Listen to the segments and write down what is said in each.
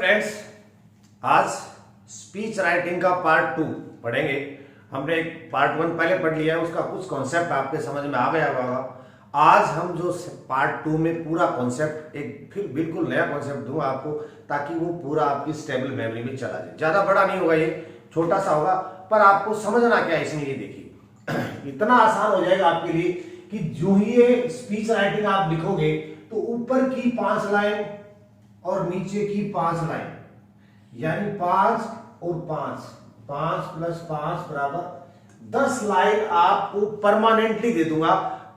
Friends, आज speech writing का part 2 पढ़ेंगे। हमने एक पार्ट 1 पहले पढ़ लिया है, उसका कुछ कॉन्सेप्ट आपके समझ में आ गया होगा। आज हम जो पार्ट 2 में पूरा कॉन्सेप्ट एक फिर बिल्कुल नया कॉन्सेप्ट दूंगा आपको, ताकि वो पूरा आपकी स्टेबल मेमोरी में चला जाए। ज्यादा बड़ा नहीं होगा, ये छोटा सा होगा, पर आपको समझना क्या है इसमें, ये देखिए इतना आसान हो जाएगा आपके लिए कि जो ही ये स्पीच राइटिंग आप लिखोगे तो ऊपर की 5 लाइन और नीचे की 5 लाइन, यानी 5 और 5, 5 + 5 बराबर 10 लाइन आपको परमानेंटली दे दूंगा।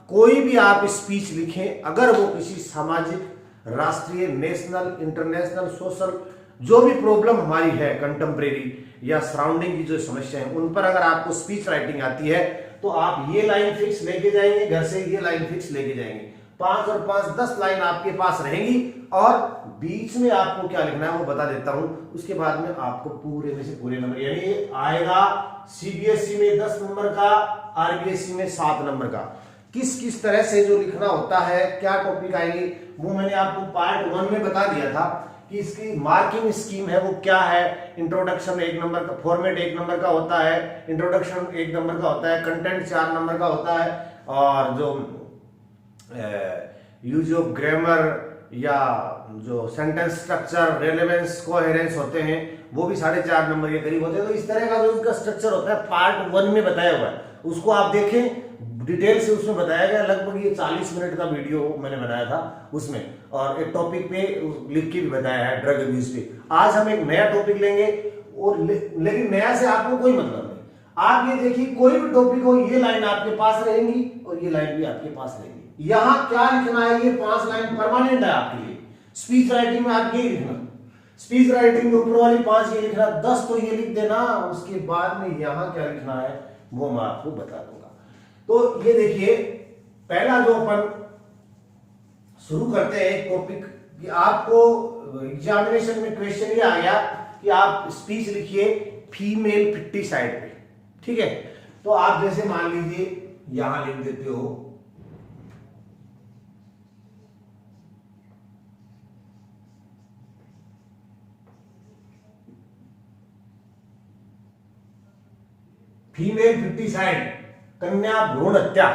कोई भी आप स्पीच लिखें, अगर वो किसी सामाजिक, राष्ट्रीय, नेशनल, इंटरनेशनल, सोशल, जो भी प्रॉब्लम हमारी है कंटेम्प्रेरी या सराउंडिंग की जो समस्या है, उन पर अगर आपको स्पीच राइटिंग आती है तो आप ये लाइन फिक्स लेके जाएंगे, घर से ये लाइन फिक्स लेके जाएंगे। 5 और 5 10 लाइन आपके पास रहेंगी, और बीच में आपको क्या लिखना है वो बता देता हूं। उसके बाद में आपको पूरे में से पूरे नंबर, यानी आएगा सीबीएसई में 10 नंबर का, आरबीएसई में 7 नंबर का। किस किस तरह से जो लिखना होता है, क्या टॉपिक आएंगे, वो मैंने आपको पार्ट 1 में बता दिया था कि इसकी मार्किंग स्कीम है वो क्या है। इंट्रोडक्शन 1 नंबर का, फॉर्मेट 1 नंबर का होता है, इंट्रोडक्शन 1 नंबर का होता है, कंटेंट 4 नंबर का होता है, और जो यूज ऑफ ग्रामर या जो सेंटेंस स्ट्रक्चर, रेलेवेंस, कोहेरेंस होते हैं, वो भी 4.5 नंबर के करीब होते हैं। तो इस तरह का जो उसका स्ट्रक्चर होता है पार्ट 1 में बताया हुआ है, उसको आप देखें, डिटेल से उसमें बताया गया। लगभग ये 40 मिनट का वीडियो मैंने बनाया था उसमें, और एक टॉपिक पे लिख के भी बताया है, ड्रग अब्यूज पे। आज हम एक नया टॉपिक लेंगे, और लेकिन नया से आपको कोई मतलब नहीं। आप ये देखिए, कोई भी टॉपिक हो, ये लाइन आपके पास रहेंगी और ये लाइन भी आपके पास रहेंगी। यहां क्या लिखना है, ये 5 लाइन परमानेंट है आपके लिए। स्पीच राइटिंग में आप ये लिखना, स्पीच राइटिंग में ऊपर वाली 5 ये लिखना, 10 तो ये लिख देना। उसके बाद में यहां क्या लिखना है वो मैं आपको बता दूंगा। तो ये देखिए, पहला जो अपन शुरू करते हैं एक टॉपिक, कि आपको एग्जामिनेशन में क्वेश्चन ये आ गया कि आप स्पीच लिखिए फीमेल फिट्टीसाइड पे, ठीक है। तो आप जैसे मान लीजिए यहां लिख देते हो फीमेल फिट्टीसाइड, कन्या भ्रूण हत्या,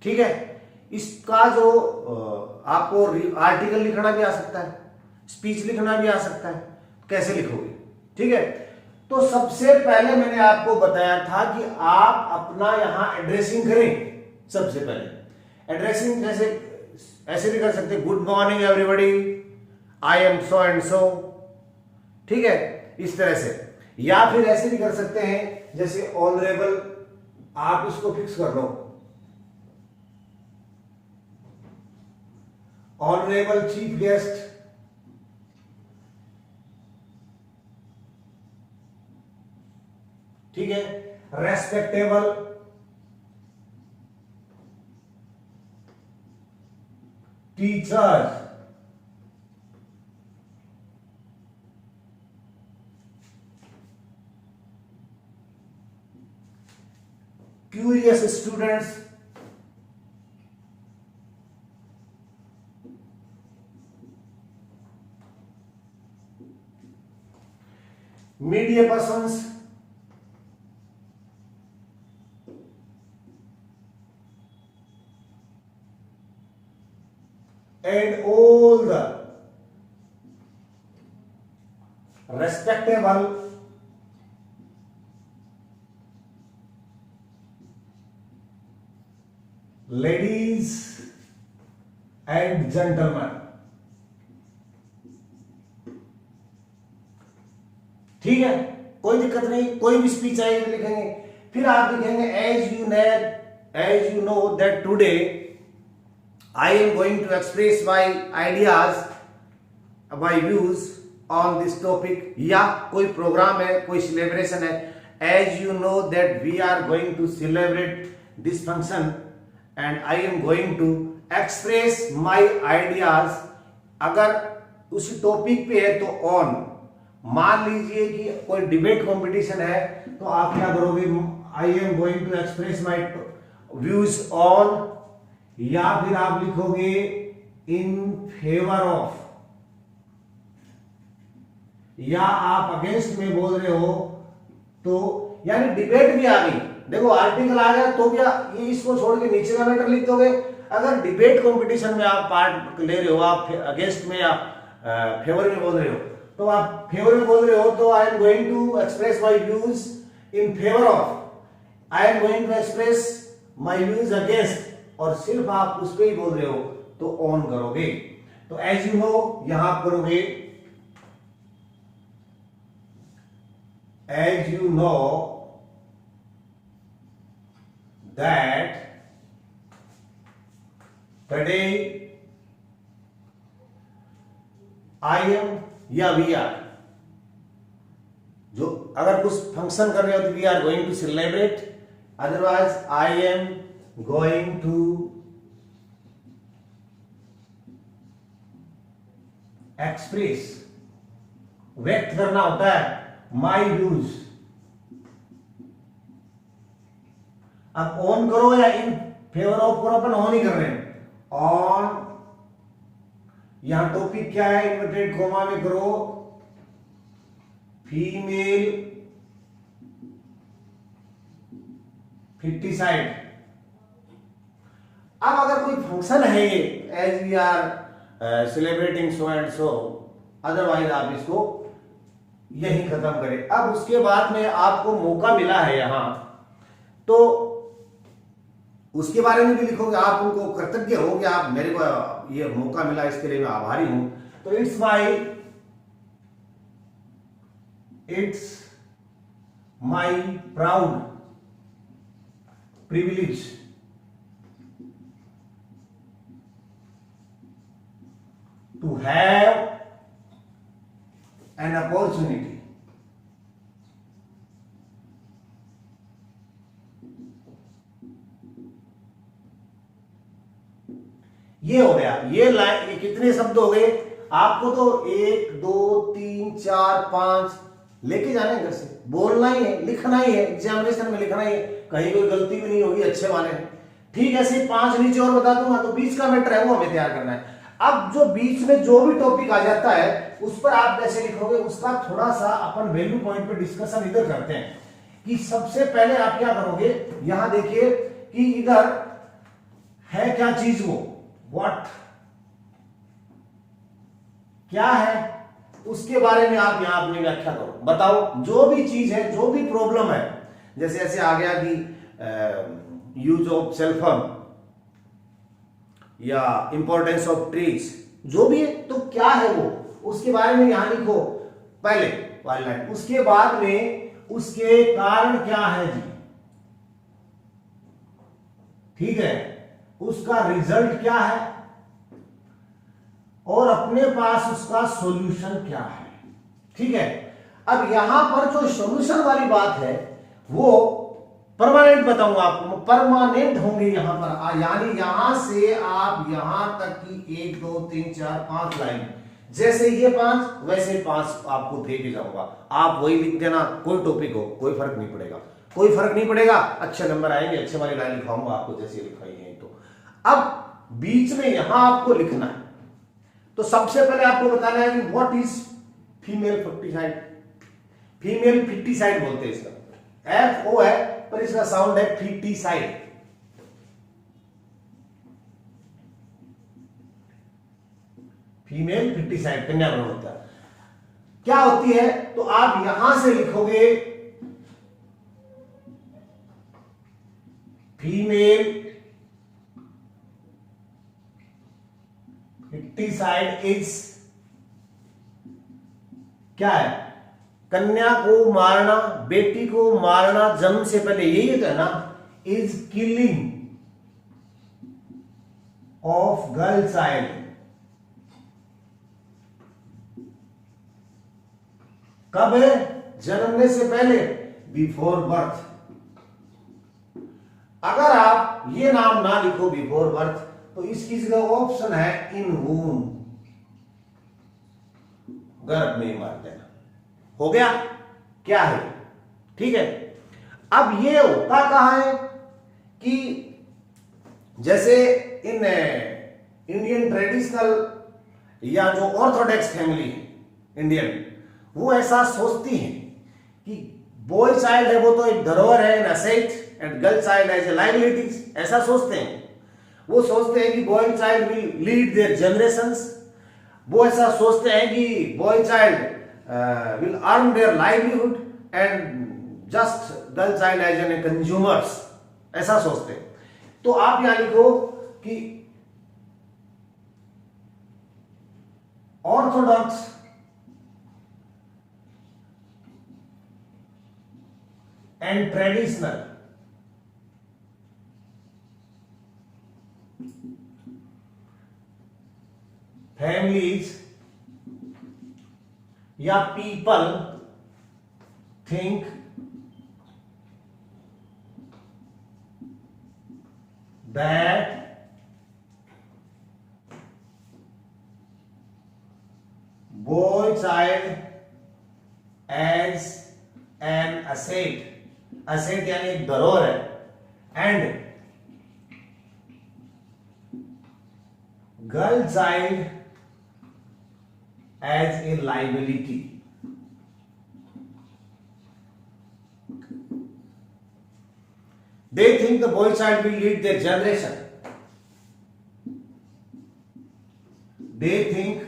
ठीक है। इसका जो आपको आर्टिकल लिखना भी आ सकता है, स्पीच लिखना भी आ सकता है, कैसे लिखोगे, ठीक है। तो सबसे पहले मैंने आपको बताया था कि आप अपना यहां एड्रेसिंग करें। सबसे पहले एड्रेसिंग जैसे ऐसे भी कर सकते हैं, good morning everybody, I am so and सो, ठीक है, इस तरह से। या फिर ऐसे भी कर सकते हैं, जैसे ऑनरेबल, आप इसको फिक्स कर लो, ऑनरेबल चीफ गेस्ट, ठीक है, respectable, teachers, curious students, media persons, and all the respectable ladies and gentlemen, ठीक है, कोई दिक्कत नहीं, कोई भी स्पीच आएगी तो लिखेंगे। फिर आप लिखेंगे as you know that today I am going to express my ideas, my views on this topic, या कोई प्रोग्राम है, कोई सेलिब्रेशन है, as you know that we are going to celebrate this function and I am going to express my ideas. अगर उसी topic पे है तो ऑन, मान लीजिए कि कोई डिबेट कंपटीशन है तो आप क्या करोगे, I am going to express my views on, या फिर आप लिखोगे इन फेवर ऑफ, या आप अगेंस्ट में बोल रहे हो, तो यानी डिबेट भी आ गई। देखो आर्टिकल आ गया तो क्या ये इसको छोड़ के नीचे का मैटर लिख दोगे। अगर डिबेट कंपटीशन में आप पार्ट ले रहे हो, आप अगेंस्ट में या फेवर में बोल रहे हो, तो आप फेवर में बोल रहे हो तो I am going to express my views in favour of, I am going to express my views against, और सिर्फ आप उस पर ही बोल रहे हो तो ऑन करोगे। तो एज यू नो यहां करोगे, as you know that today I am या we are, जो अगर कुछ फंक्शन कर रहे हो तो we are going to celebrate, otherwise I am going to express, व्यक्त करना होता है माई व्यूज। अब ऑन करो या इन फेवर ऑफ करो, अपन ऑन ही कर रहे हैं। ऑन, यहां टॉपिक क्या है, इन्वर्टेड कोमा में करो, फीमेल फिफ्टीसाइड। अब अगर कोई फंक्शन है ये, as we are celebrating so and so, otherwise आप इसको यही खत्म करें। अब उसके बाद में आपको मौका मिला है यहां, तो उसके बारे में भी लिखोगे, आप उनको कृतज्ञ हो कि आप मेरे को ये मौका मिला, इसके लिए मैं आभारी हूं। तो it's my proud privilege to have an opportunity ये हो गया। ये लाइन, ये कितने शब्द हो गए आपको? तो 1 2 3 4 5 लेके जाने घर से, बोलना ही है, लिखना ही है, एग्जामिनेशन में लिखना ही है, कहीं कोई गलती भी नहीं होगी, अच्छे वाले हैं। ठीक है, ऐसे 5 नीचे और बता दूंगा। तो बीच का मैटर है वो हमें तैयार करना है। अब जो बीच में जो भी टॉपिक आ जाता है उस पर आप कैसे लिखोगे, उसका थोड़ा सा अपन वैल्यू पॉइंट पे डिस्कशन इधर करते हैं कि सबसे पहले आप क्या करोगे। यहां देखिए कि इधर है क्या चीज, वो व्हाट क्या है, उसके बारे में आप यहां अपनी व्याख्या करो। बताओ जो भी चीज है, जो भी प्रॉब्लम है, जैसे ऐसे आ गया कि यूज ऑफ सेलफोन या इंपॉर्टेंस ऑफ ट्रीज, जो भी है, तो क्या है वो, उसके बारे में यहां लिखो पहले वाली लाइन। उसके बाद में उसके कारण क्या है जी, ठीक है, उसका रिजल्ट क्या है, और अपने पास उसका सॉल्यूशन क्या है। ठीक है, अब यहां पर जो सॉल्यूशन वाली बात है वो परमानेंट बताऊंगा आपको, परमानेंट होंगे यहां पर, यानी यहां से आप यहां तक की 1 2 3 4 5 लाइन, जैसे ये 5 वैसे 5 आपको दे के जाऊंगा, आप वही लिख देना। कोई टॉपिक हो, कोई फर्क नहीं पड़ेगा, कोई फर्क नहीं पड़ेगा, अच्छे नंबर आएंगे, अच्छे वाली लाइन लिखाऊंगा आपको जैसे लिखाई है। तो अब बीच में यहां आपको लिखना है, तो सबसे पहले आपको बताना है कि व्हाट इज फीमेल फिफ्टीसाइड। फीमेल फिफ्टीसाइड बोलते हैं इसका, FO है पर इसका साउंड है फिफ्टीसाइड। फीमेल फिफ्टीसाइड कन्या भ्रूण हत्या क्या होती है, तो आप यहां से लिखोगे फीमेल फिफ्टीसाइड इज क्या है, कन्या को मारना, बेटी को मारना जन्म से पहले, यही तो है ना, is killing of girl child कब है, जन्मने से पहले, बिफोर बर्थ। अगर आप ये नाम ना लिखो बिफोर बर्थ, तो इसकी जगह ऑप्शन है इन वूम, गर्भ में मार देना। हो गया, क्या है, ठीक है। अब ये होता कहां है कि जैसे इन इंडियन ट्रेडिशनल या जो ऑर्थोडॉक्स फैमिली है इंडियन, वो ऐसा सोचती हैं कि बॉय चाइल्ड है वो तो एक धरोहर है, an asset, and girl child as a liabilities, ऐसा सोचते हैं। वो सोचते हैं कि boy child will lead their generations, वो ऐसा सोचते हैं कि boy child will earn their livelihood and just girl child as an consumers, ऐसा सोचते हैं। तो आप यहां लिखो कि ऑर्थोडॉक्स एंड ट्रेडिशनल फैमिलीज या people think that boy child as an asset, asset यानी एक धरोहर है, and girl child as a liability. They think the boy child will lead their generation. They think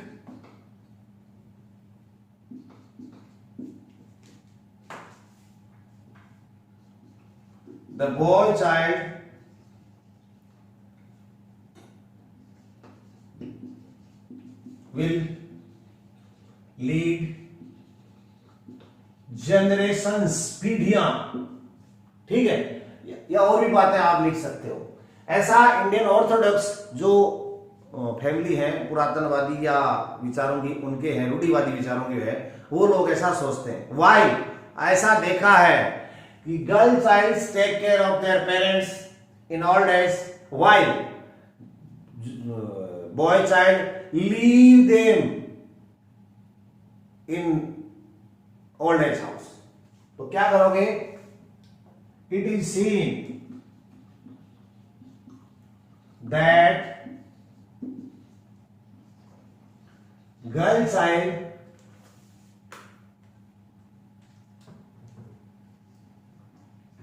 the boy child will lead generations, पीढ़ियां, ठीक है। या और भी बातें आप लिख सकते हो। ऐसा इंडियन ऑर्थोडॉक्स जो फैमिली है, पुरातनवादी या विचारों की उनके हैं, रूढ़िवादी विचारों के है, वो लोग ऐसा सोचते हैं। वाई? ऐसा देखा है कि girl child take care of their parents in old age, while boy child leave them in old age house. तो क्या करोगे? It is seen that girl child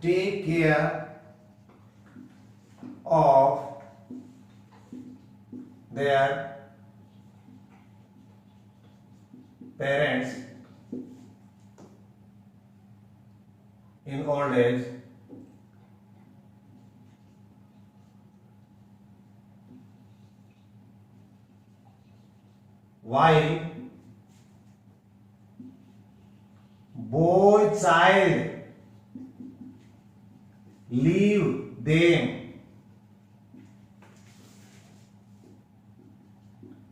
take care of their parents in old age, while boy child leave them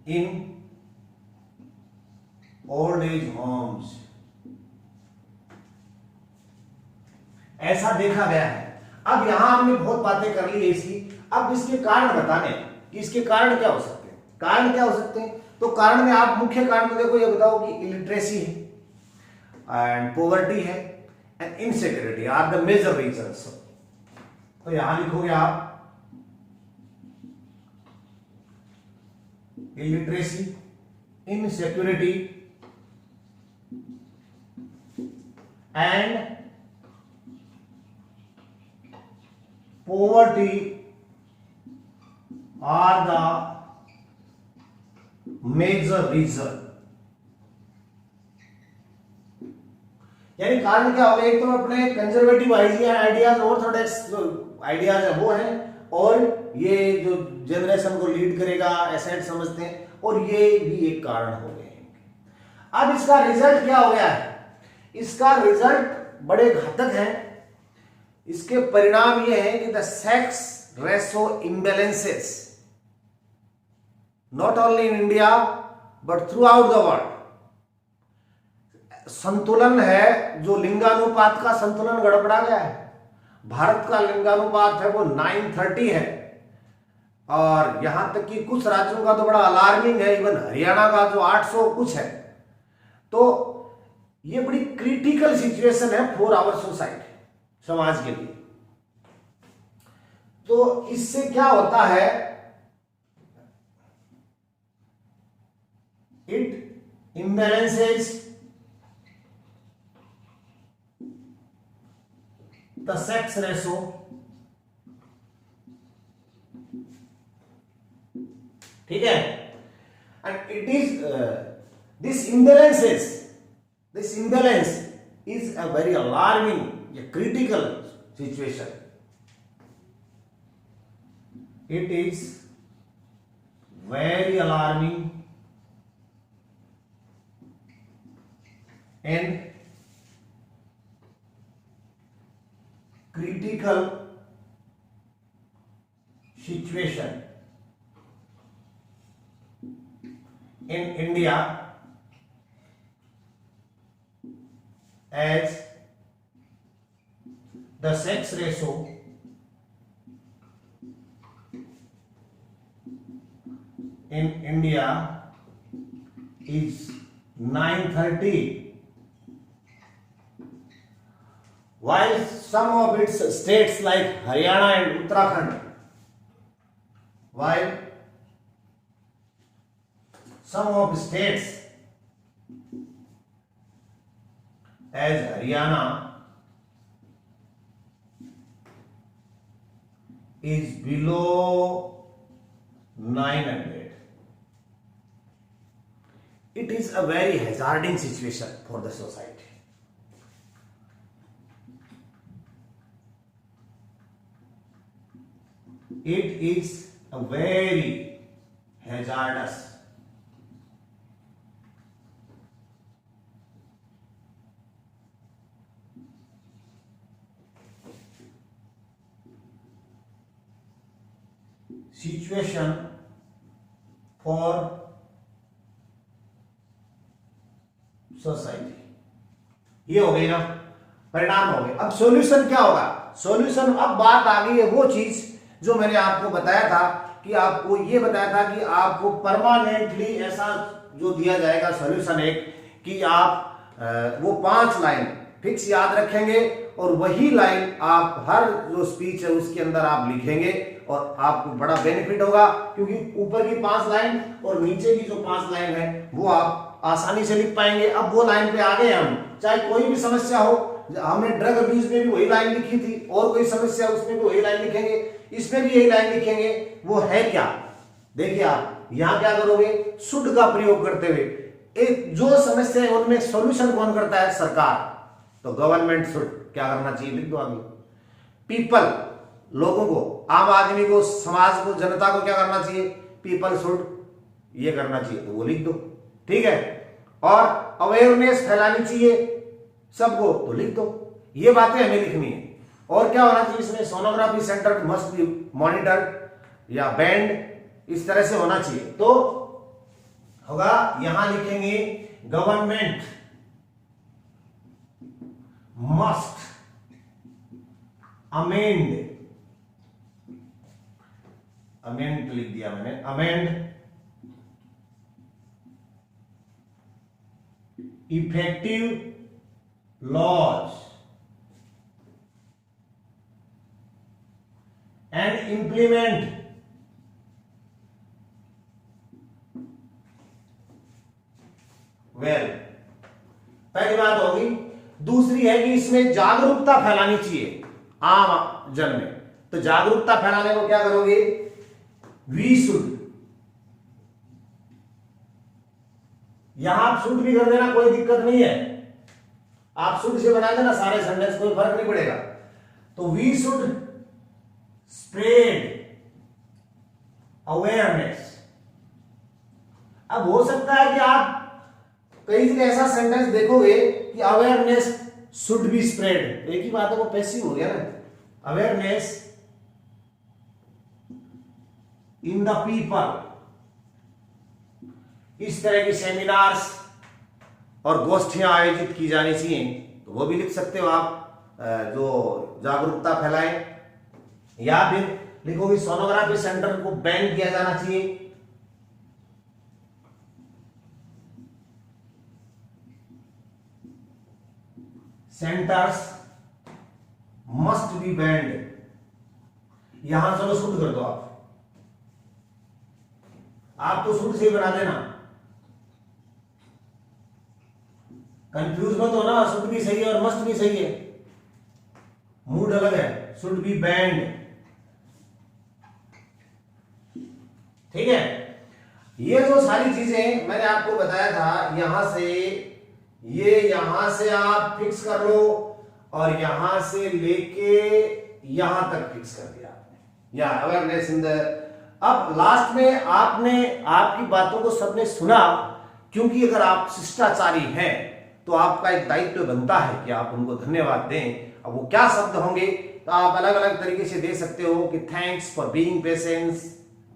in old age homes। ऐसा देखा गया है। अब यहां हमने बहुत बातें कर ली है इसकी। अब इसके कारण बताने कि इसके कारण क्या हो सकते हैं। कारण क्या हो सकते हैं? तो कारण में आप मुख्य कारण तो देखो, ये बताओ कि इलिटरेसी है एंड पोवर्टी है and insecurity are the major reasons. तो यहां लिखोगे आप illiteracy, insecurity and poverty are the major reason। यानी कारण क्या होगा? एक तो अपने कंजर्वेटिव आइडियाज, ऑर्थोडॉक्स जो आइडियाज है वो है, और ये जो जनरेशन को लीड करेगा एसेट समझते हैं, और ये भी एक कारण हो गए। अब इसका रिजल्ट क्या हो गया है? इसका रिजल्ट बड़े घातक है। इसके परिणाम ये हैं कि the sex ratio imbalances not only in India but through out the world. संतुलन है, जो लिंगानुपात का संतुलन गड़बड़ा गया है। भारत का लिंगानुपात है वो 930 है, और यहां तक कि कुछ राज्यों का तो बड़ा अलार्मिंग है, इवन हरियाणा का जो 800 कुछ है। तो ये बड़ी क्रिटिकल सिचुएशन है फॉर आवर सोसाइटी, समाज के लिए। तो इससे क्या होता है? It imbalances the sex ratio ठीक है, and it is this imbalance is a very alarming, a critical situation. It is very alarming and critical situation in India as the sex ratio in India is 9:30, while some of its states like Haryana and Uttarakhand, while some of states as Haryana is below 900. It is a very hazarding situation for the society. It is a very hazardous situation for society. ये हो गई ना, परिणाम हो गए। अब solution क्या होगा? सॉल्यूशन, अब बात आ गई है वो चीज जो मैंने आपको बताया था कि आपको ये बताया था कि आपको परमानेंटली ऐसा जो दिया जाएगा सॉल्यूशन एक कि आप वो 5 लाइन फिक्स याद रखेंगे और वही लाइन आप हर जो स्पीच है उसके अंदर आप लिखेंगे और आपको बड़ा बेनिफिट होगा, क्योंकि ऊपर की 5 लाइन और नीचे की जो 5 लाइन है वो आप आसानी से लिख पाएंगे। अब वो लाइन पे आ गए हम, चाहे कोई भी समस्या हो, हमने ड्रग अब्यूज में भी वही लाइन लिखी थी और कोई समस्या उसमें भी वही लाइन लिखेंगे, इसमें भी यही लाइन लिखेंगे। वो है क्या? देखिए आप यहां क्या करोगे, शुड का प्रयोग करते हुए एक जो समस्या है उनमें सॉल्यूशन कौन करता है? सरकार। तो गवर्नमेंट शुड क्या करना चाहिए? लिख दो आगे। पीपल, लोगों को, आम आदमी को, समाज को, जनता को क्या करना चाहिए? पीपल शुड ये करना चाहिए, तो वो लिख दो, ठीक है। और अवेयरनेस फैलानी चाहिए सबको, तो लिख दो। ये बातें हमें लिखनी है। और क्या होना चाहिए इसमें? Sonography centre must be monitored या बैंड, इस तरह से होना चाहिए। तो होगा, यहां लिखेंगे गवर्नमेंट मस्ट अमेंड, अमेंड लिख दिया मैंने, amend effective laws and implement well. पहली बात होगी। दूसरी है कि इसमें जागरूकता फैलानी चाहिए आम जन में। तो जागरूकता फैलाने को क्या करोगे? वी शुड, यहां आप शुड भी कर देना, कोई दिक्कत नहीं है। आप शुड से बना देना सारे सेंटेंस, कोई फर्क नहीं पड़ेगा। तो वी शुड स्प्रेड अवेयरनेस। अब हो सकता है कि आप कई जगह ऐसा सेंटेंस देखोगे कि अवेयरनेस शुड बी स्प्रेड, एक ही बात है, वो पैसिव हो गया ना। अवेयरनेस इन द पीपल, इस तरह की सेमिनार्स और गोष्ठियां आयोजित की जानी चाहिए, तो वो भी लिख सकते हो आप, जो जागरूकता फैलाए। या फिर लिखोगे सोनोग्राफी सेंटर को बैन किया जाना चाहिए। सेंटर्स मस्ट बी बैंड, यहां चलो शुड कर दो आप तो शुड से ही बना देना, कंफ्यूज मत होना। शुड भी सही है और मस्ट भी सही है। मूड अलग है, शुड बी बैंड। ठीक है, ये जो सारी चीजें मैंने आपको बताया था, यहां से ये यहां से आप फिक्स कर लो और यहां से लेके यहां तक फिक्स कर दिया आपने, या अवेयरनेस इन द। अब लास्ट में आपने आपकी बातों को सबने सुना, क्योंकि अगर आप शिष्टाचारी हैं तो आपका एक दायित्व बनता है कि आप उनको धन्यवाद दें। अब वो क्या शब्द होंगे तो आप अलग अलग तरीके से दे सकते हो कि thanks for being patience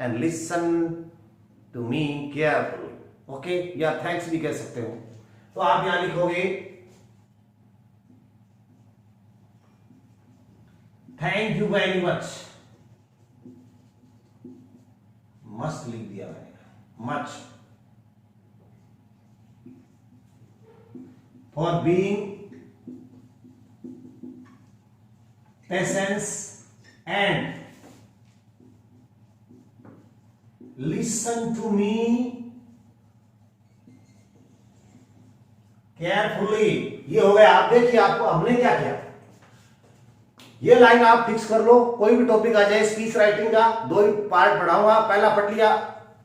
and listen to me careful, okay, या थैंक्स भी कह सकते हो। तो आप यहां लिखोगे थैंक यू वेरी मच, मस्त लिख दिया मैंने, much, for being patience and listen to me carefully. ये हो गया। आप देखिए आपको हमने क्या किया, ये लाइन आप फिक्स कर लो, कोई भी टॉपिक आ जाए, स्पीच राइटिंग का 2 ही पार्ट पढ़ाऊंगा, पहला पढ़ लिया,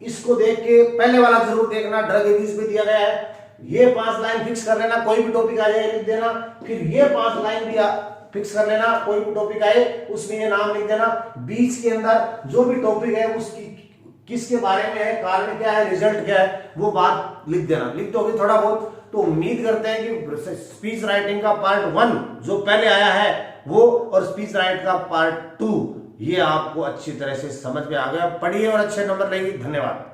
इसको देख के पहले वाला जरूर देखना, ड्रग एब्यूज पे दिया गया है, ये 5 लाइन फिक्स कर लेना, कोई भी टॉपिक आ जाए लिख देना, फिर ये 5 लाइन भी फिक्स कर लेना, कोई भी टॉपिक आए उसमें ये नाम लिख देना, बीच के अंदर जो भी टॉपिक है उसकी किसके बारे में है, कारण क्या है, रिजल्ट क्या है, वो बात लिख देना। लिख दोगे थोड़ा बहुत तो उम्मीद करते हैं कि स्पीच राइटिंग का पार्ट 1 जो पहले आया है वो, और स्पीच राइट का पार्ट 2 ये आपको अच्छी तरह से समझ में आ गया। पढ़िए और अच्छे नंबर लेंगे। धन्यवाद।